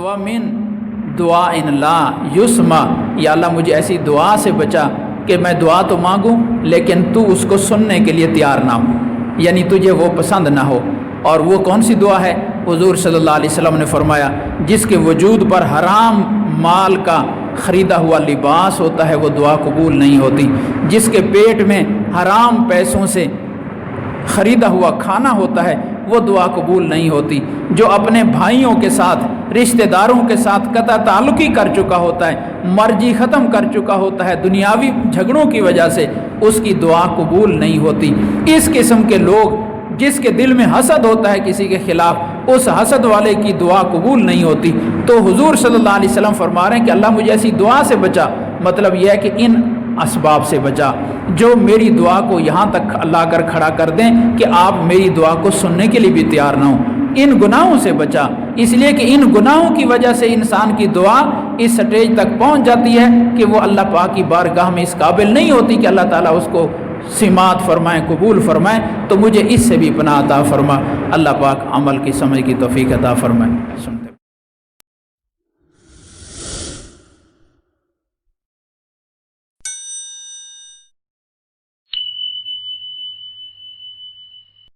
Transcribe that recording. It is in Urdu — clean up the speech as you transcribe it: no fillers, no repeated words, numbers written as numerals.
وَمِن دُعَاءٍ لَا يُسْمَعُ، یا اللہ مجھے ایسی دعا سے بچا کہ میں دعا تو مانگوں لیکن تو اس کو سننے کے لیے تیار نہ ہو، یعنی تجھے وہ پسند نہ ہو۔ اور وہ کون سی دعا ہے؟ حضور صلی اللہ علیہ وسلم نے فرمایا جس کے وجود پر حرام مال کا خریدا ہوا لباس ہوتا ہے وہ دعا قبول نہیں ہوتی، جس کے پیٹ میں حرام پیسوں سے خریدا ہوا کھانا ہوتا ہے وہ دعا قبول نہیں ہوتی، جو اپنے بھائیوں کے ساتھ رشتہ داروں کے ساتھ قطع تعلقی کر چکا ہوتا ہے، مرضی ختم کر چکا ہوتا ہے دنیاوی جھگڑوں کی وجہ سے، اس کی دعا قبول نہیں ہوتی۔ اس قسم کے لوگ جس کے دل میں حسد ہوتا ہے کسی کے خلاف، اس حسد والے کی دعا قبول نہیں ہوتی۔ تو حضور صلی اللہ علیہ وسلم فرما رہے ہیں کہ اللہ مجھے ایسی دعا سے بچا، مطلب یہ ہے کہ ان اسباب سے بچا جو میری دعا کو یہاں تک لا کر کھڑا کر دیں کہ آپ میری دعا کو سننے کے لیے بھی تیار نہ ہوں۔ ان گناہوں سے بچا، اس لیے کہ ان گناہوں کی وجہ سے انسان کی دعا اس سٹیج تک پہنچ جاتی ہے کہ وہ اللہ پاک کی بارگاہ میں اس قابل نہیں ہوتی کہ اللہ تعالیٰ اس کو سماعت فرمائیں، قبول فرمائیں۔ تو مجھے اس سے بھی پناہ عطا فرما، اللہ پاک عمل کی سمجھ کی توفیق عطا فرمائے۔